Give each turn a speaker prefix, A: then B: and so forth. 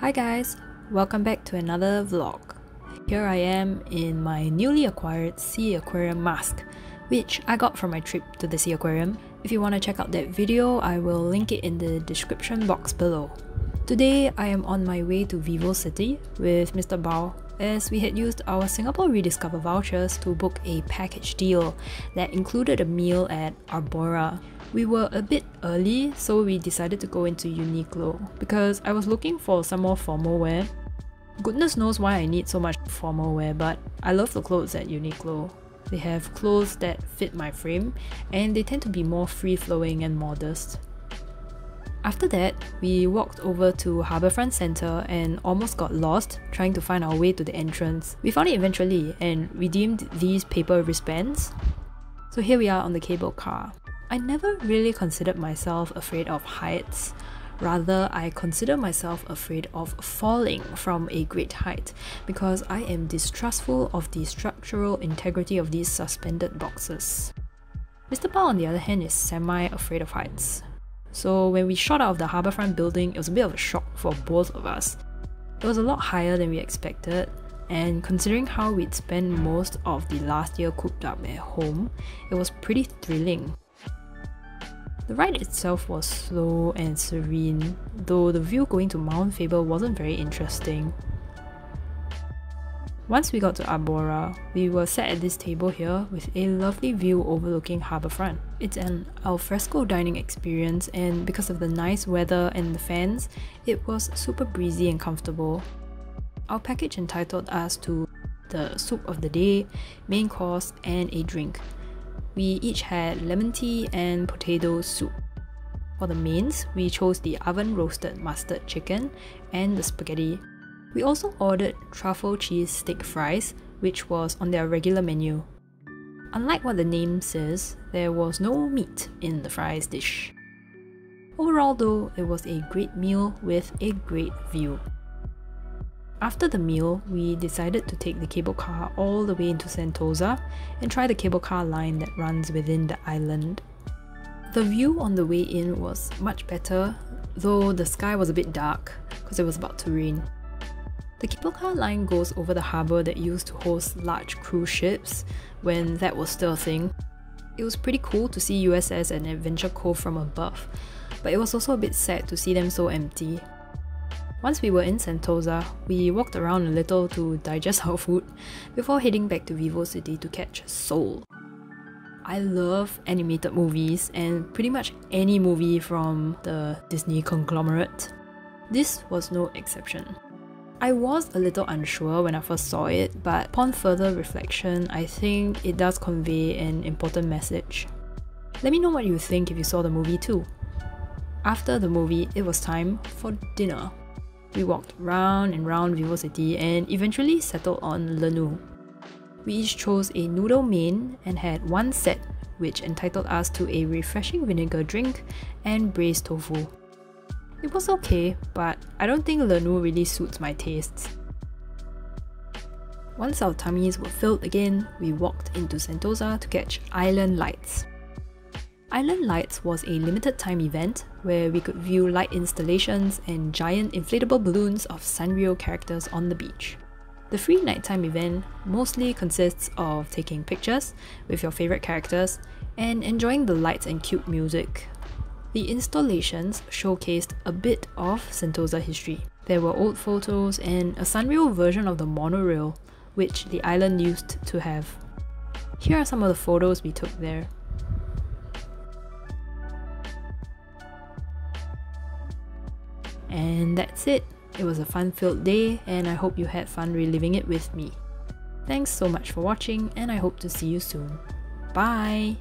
A: Hi guys, welcome back to another vlog. Here I am in my newly acquired sea aquarium mask, which I got from my trip to the sea aquarium. If you want to check out that video, I will link it in the description box below. Today I am on my way to VivoCity with Mr. Bao, as we had used our Singapore Rediscover vouchers to book a package deal that included a meal at Arbora. We were a bit early, so we decided to go into Uniqlo because I was looking for some more formal wear. Goodness knows why I need so much formal wear, but I love the clothes at Uniqlo. They have clothes that fit my frame and they tend to be more free-flowing and modest. After that, we walked over to HarbourFront Centre and almost got lost trying to find our way to the entrance. We found it eventually and redeemed these paper wristbands. So here we are on the cable car. I never really considered myself afraid of heights. Rather, I consider myself afraid of falling from a great height because I am distrustful of the structural integrity of these suspended boxes. Mr. Bao, on the other hand, is semi-afraid of heights. So when we shot out of the HarbourFront building, it was a bit of a shock for both of us. It was a lot higher than we expected, and considering how we'd spent most of the last year cooped up at home, it was pretty thrilling. The ride itself was slow and serene, though the view going to Mount Faber wasn't very interesting. Once we got to Arbora, we were sat at this table here with a lovely view overlooking HarbourFront. It's an alfresco dining experience, and because of the nice weather and the fans, it was super breezy and comfortable. Our package entitled us to the soup of the day, main course, and a drink. We each had lemon tea and potato soup. For the mains, we chose the oven-roasted mustard chicken and the spaghetti. We also ordered truffle cheese steak fries, which was on their regular menu. Unlike what the name says, there was no meat in the fries dish. Overall though, it was a great meal with a great view. After the meal, we decided to take the cable car all the way into Sentosa and try the cable car line that runs within the island. The view on the way in was much better, though the sky was a bit dark because it was about to rain. The cable car line goes over the harbour that used to host large cruise ships when that was still a thing. It was pretty cool to see USS and Adventure Cove from above, but it was also a bit sad to see them so empty. Once we were in Sentosa, we walked around a little to digest our food before heading back to VivoCity to catch Soul. I love animated movies and pretty much any movie from the Disney conglomerate. This was no exception. I was a little unsure when I first saw it, but upon further reflection, I think it does convey an important message. Let me know what you think if you saw the movie too. After the movie, it was time for dinner. We walked round and round VivoCity and eventually settled on Lenu. We each chose a noodle main and had one set which entitled us to a refreshing vinegar drink and braised tofu. It was okay, but I don't think Lenu really suits my tastes. Once our tummies were filled again, we walked into Sentosa to catch Island Lights. Island Lights was a limited time event where we could view light installations and giant inflatable balloons of Sanrio characters on the beach. The free nighttime event mostly consists of taking pictures with your favourite characters and enjoying the lights and cute music. The installations showcased a bit of Sentosa history. There were old photos and a Sanrio version of the monorail, which the island used to have. Here are some of the photos we took there. And that's it. It was a fun-filled day and I hope you had fun reliving it with me. Thanks so much for watching and I hope to see you soon. Bye!